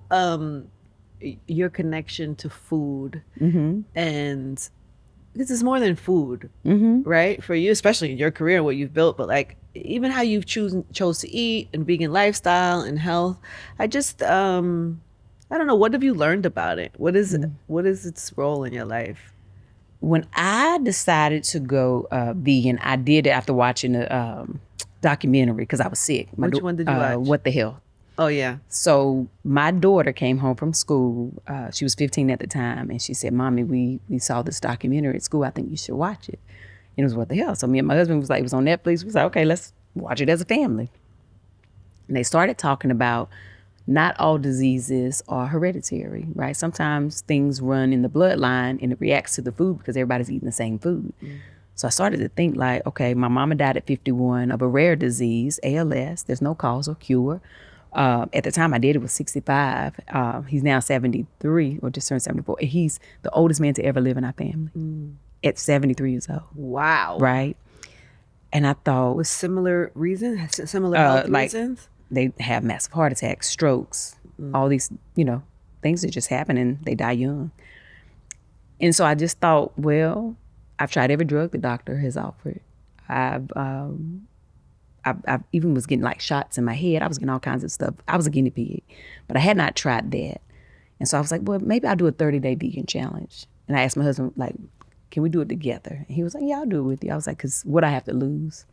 about your connection to food, and this is more than food, right? For you, especially in your career and what you've built, but like even how you've chose to eat and vegan lifestyle and health. I just I don't know, what have you learned about it? What is its role in your life? When I decided to go vegan, I did it after watching a documentary because I was sick. Which one did you watch? What the Hell? Oh yeah. So my daughter came home from school. She was 15 at the time, and she said, "Mommy, we saw this documentary at school. I think you should watch it." And it was What the Hell. So me and my husband was like, it was on Netflix. We was like, okay, let's watch it as a family. And they started talking about not all diseases are hereditary, right? Sometimes things run in the bloodline and it reacts to the food because everybody's eating the same food. So I started to think like, okay, my mama died at 51 of a rare disease, ALS. There's no cause or cure. At the time my daddy was 65. He's now 73 or just turned 74. He's the oldest man to ever live in our family at 73 years old. Wow. Right? And I thought... With similar reasons? Similar health reasons? They have massive heart attacks, strokes, all these, things that just happen and they die young. And so I just thought, well, I've tried every drug the doctor has offered. I even was getting like shots in my head. I was getting all kinds of stuff. I was a guinea pig, but I had not tried that. And so I was like, well, maybe I'll do a 30-day vegan challenge. And I asked my husband, like, can we do it together? And he was like, yeah, I'll do it with you. I was like, because what I have to lose?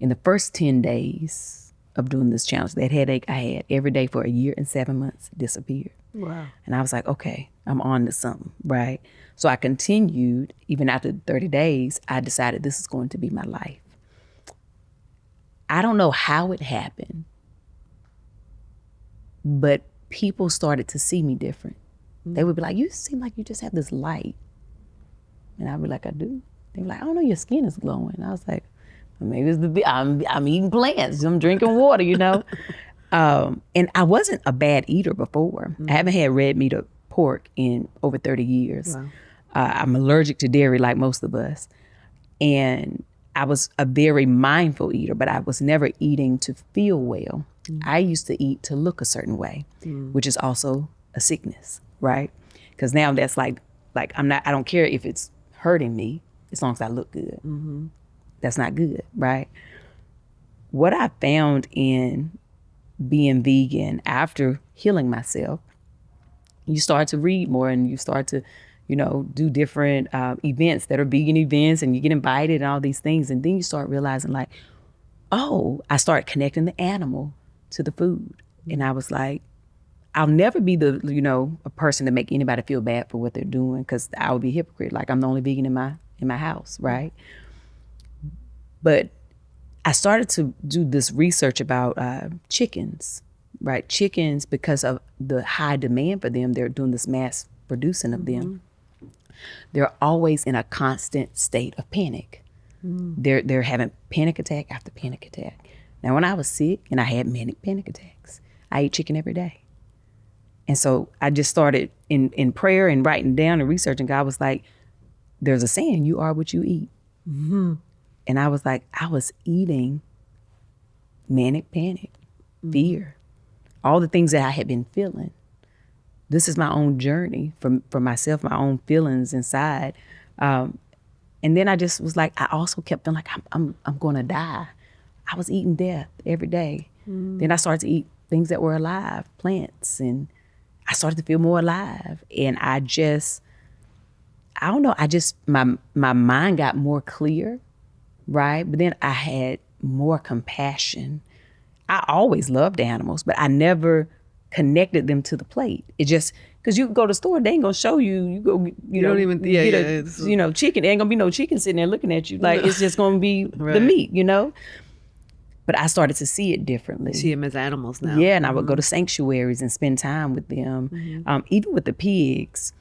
In the first 10 days of doing this challenge, that headache I had every day for a year and 7 months disappeared. Wow. And I was like, okay, I'm on to something, right? So I continued. Even after 30 days, I decided this is going to be my life. I don't know how it happened, but people started to see me different. They would be like, you seem like you just have this light. And I'd be like, I do. They were like, I don't know, your skin is glowing. I was like, well, maybe it's I'm eating plants, I'm drinking water, And I wasn't a bad eater before. I haven't had red meat or pork in over 30 years. Wow. I'm allergic to dairy like most of us. And I was a very mindful eater, but I was never eating to feel well. I used to eat to look a certain way, which is also a sickness, right? Because now that's like I don't care if it's hurting me as long as I look good. That's not good, right? What I found in being vegan after healing myself, you start to read more and you start to, do different events that are vegan events, and you get invited and all these things. And then you start realizing like, oh, I start connecting the animal to the food. And I was like, I'll never be a person to make anybody feel bad for what they're doing, because I would be a hypocrite. Like, I'm the only vegan in my house, right? But I started to do this research about chickens, right? Chickens, because of the high demand for them, they're doing this mass producing of them. They're always in a constant state of panic. They're having panic attack after panic attack. Now, when I was sick and I had manic panic attacks, I ate chicken every day. And so I just started in prayer and writing down and researching. God was like, there's a saying, you are what you eat. And I was like, I was eating manic panic, fear, all the things that I had been feeling. This is my own journey for myself, my own feelings inside. And then I just was like, I also kept feeling like I'm going to die. I was eating death every day. Then I started to eat things that were alive, plants, and I started to feel more alive. And I don't know, my mind got more clear, right? But then I had more compassion. I always loved animals, but I never connected them to the plate. It just, because you go to the store, they ain't gonna show you. You go, you don't even get a chicken. There ain't gonna be no chicken sitting there looking at you. Like, it's just gonna be the meat, But I started to see it differently. You see them as animals now. Yeah, and I would go to sanctuaries and spend time with them. Even with the pigs,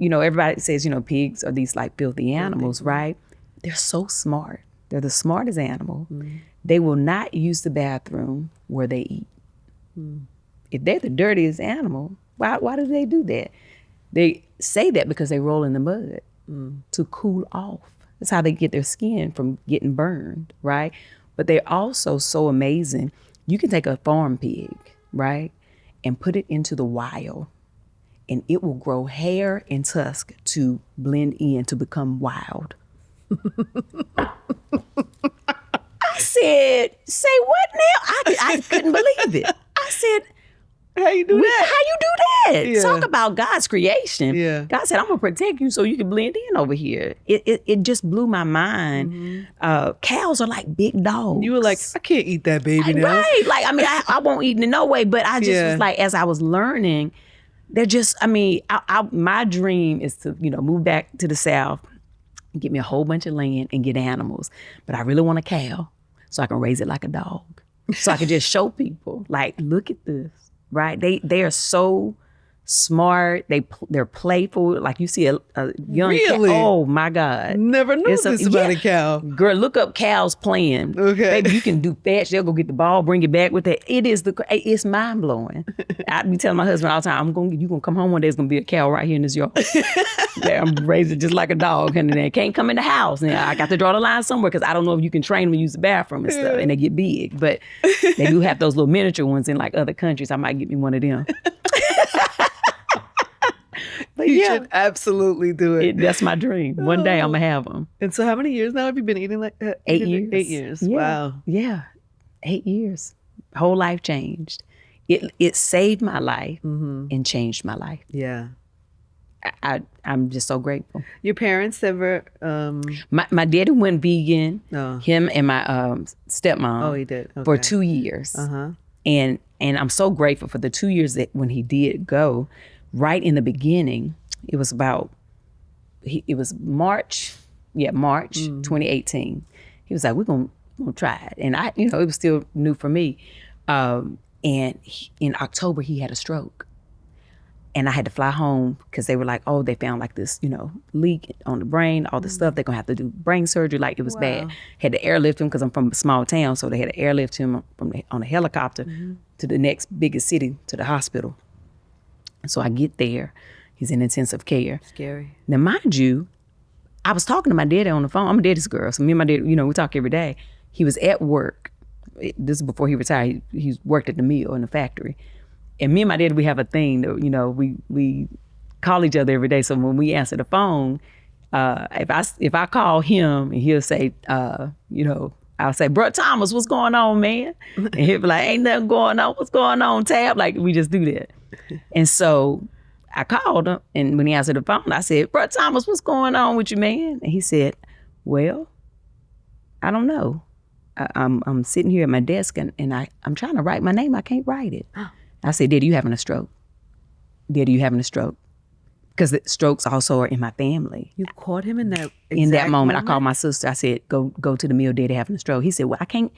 everybody says, pigs are these like filthy animals, right? They're so smart. They're the smartest animal. They will not use the bathroom where they eat. If they're the dirtiest animal, why do they do that? They say that because they roll in the mud to cool off. That's how they get their skin from getting burned, right? But they're also so amazing. You can take a farm pig, right? and put it into the wild, and it will grow hair and tusk to blend in to become wild. I said, say what now? I couldn't believe it. I said, How you do that? How you do that? Yeah. Talk about God's creation. Yeah. God said, I'm going to protect you so you can blend in over here. It just blew my mind. Cows are like big dogs. You were like, I can't eat that baby now. Right. Like, I mean, I won't eat it in no way, but I just was like, as I was learning, they're just, I mean, my dream is to, move back to the South, get me a whole bunch of land and get animals. But I really want a cow so I can raise it like a dog. So I can just show people, like, look at this. Right? They are so smart. They're playful. Like you see a young cat. Oh my God. Never knew this about a cow. Girl, look up cows playing. Okay. Baby, you can do fetch. They'll go get the ball, bring it back with it. It's mind blowing. I be telling my husband all the time, you gonna come home one day, there's gonna be a cow right here in this yard. I'm raising just like a dog, and they can't come in the house. And I got to draw the line somewhere because I don't know if you can train them to use the bathroom and stuff, and they get big. But they do have those little miniature ones in like other countries. I might get me one of them. But you should absolutely do it. That's my dream. One day I'm gonna have them. And so, how many years now have you been eating like that? 8 years. 8 years. Yeah. Wow. Yeah, 8 years. Whole life changed. It saved my life and changed my life. Yeah. I'm just so grateful. Your parents ever? My daddy went vegan. Oh. Him and my stepmom. Oh, he did. Okay. For 2 years. And I'm so grateful for the 2 years that when he did go. Right in the beginning, it was March 2018. He was like, we're gonna try it. And it was still new for me. In October, he had a stroke. And I had to fly home because they were like, oh, they found like this, leak on the brain, all this stuff. They're gonna have to do brain surgery. Like it was bad. Had to airlift him because I'm from a small town. So they had to airlift him on a helicopter to the next biggest city, to the hospital. So I get there. He's in intensive care. Scary. Now, mind you, I was talking to my daddy on the phone. I'm a daddy's girl. So me and my dad, we talk every day. He was at work. This is before he retired. He worked at the mill in the factory. And me and my dad, we have a thing that, we call each other every day. So when we answer the phone, if I call him and he'll say, I'll say, Bro Thomas, what's going on, man? And he'll be like, ain't nothing going on. What's going on, Tab? Like, we just do that. And so I called him, and when he answered the phone, I said, Bro Thomas, what's going on with you, man? And he said, well, I don't know. I'm sitting here at my desk, and I'm trying to write my name. I can't write it. I said, Daddy, you having a stroke? Daddy, you having a stroke? Because the strokes also are in my family. You caught him in that moment. I called my sister. I said, go to the mill, Daddy having a stroke. He said, well, I can't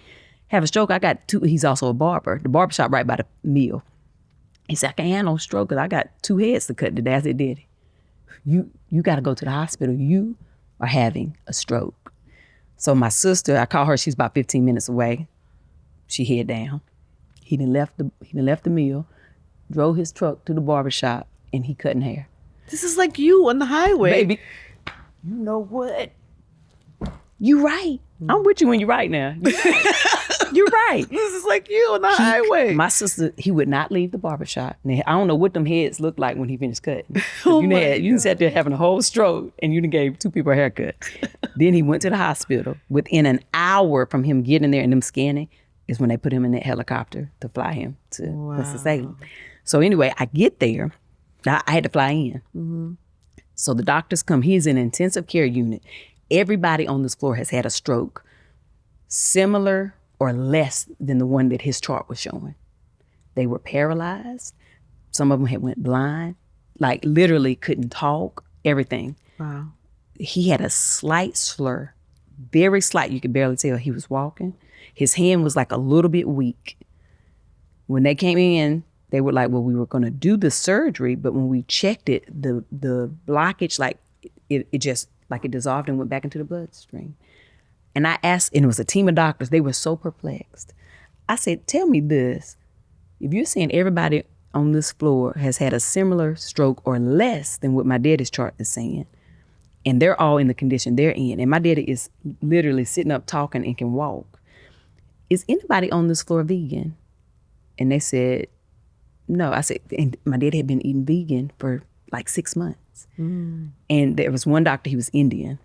have a stroke. I got two. He's also a barber. The barbershop right by the mill. He said, I can't handle a stroke because I got 2 heads to cut today. I said, Daddy, you got to go to the hospital. You are having a stroke. So my sister, I call her. She's about 15 minutes away. She head down. He done left the mill, drove his truck to the barbershop, and he cutting hair. This is like you on the highway. Baby, you know what? You right. I'm with you when you're right now. You're right. This is like you on the highway. My sister, he would not leave the barbershop. Now, I don't know what them heads looked like when he finished cutting. You sat there having a whole stroke and you done gave 2 people a haircut. Then he went to the hospital. Within an hour from him getting there and them scanning is when they put him in that helicopter to fly him to Winston-Salem. So anyway, I get there. I had to fly in. So the doctors come. He's in an intensive care unit. Everybody on this floor has had a stroke similar or less than the one that his chart was showing. They were paralyzed. Some of them had went blind, like literally couldn't talk, everything. Wow. He had a slight slur, very slight. You could barely tell he was walking. His hand was like a little bit weak. When they came in, they were like, well, we were going to do the surgery, but when we checked it, the blockage, like it just, like it dissolved and went back into the bloodstream. And I asked, and it was a team of doctors, they were so perplexed. I said, tell me this, if you're saying everybody on this floor has had a similar stroke or less than what my daddy's chart is saying, and they're all in the condition they're in, and my daddy is literally sitting up talking and can walk, is anybody on this floor vegan? And they said, no. I said, and my dad had been eating vegan for like 6 months. And there was one doctor, he was Indian.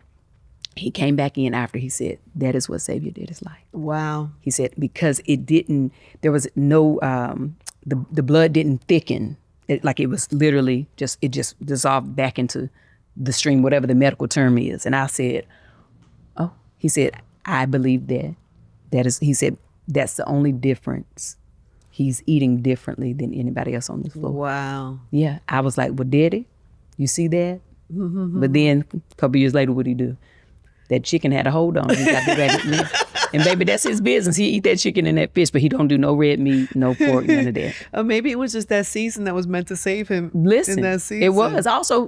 He came back in after, he said, that is what Save Your Daddy's like. Wow. He said, because there was no, the blood didn't thicken. It was literally it just dissolved back into the stream, whatever the medical term is. And I said, oh, he said, I believe that. He said, that's the only difference. He's eating differently than anybody else on this floor. Wow. Yeah. I was like, well, Daddy, you see that? But then a couple years later, what'd he do? That chicken had a hold on him. He got the rabbit meat. And baby, that's his business. He eat that chicken and that fish, but he don't do no red meat, no pork, none of that. Or maybe it was just that season that was meant to save him. Listen, in that season. it was. Also,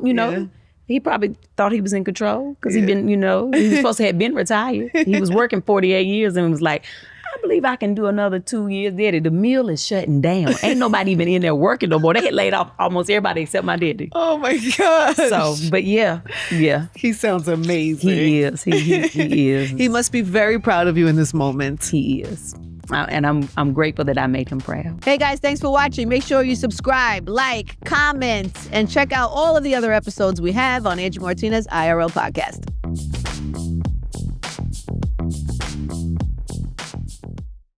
he probably thought he was in control because he was supposed to have been retired. He was working 48 years and was like, I believe I can do another 2 years. Daddy, the mill is shutting down. Ain't nobody even in there working no more. They had laid off almost everybody except my daddy. Oh my gosh. So, but yeah. He sounds amazing. He is. He is. He must be very proud of you in this moment. He is. And I'm grateful that I made him proud. Hey guys, thanks for watching. Make sure you subscribe, like, comment, and check out all of the other episodes we have on Angie Martinez IRL podcast.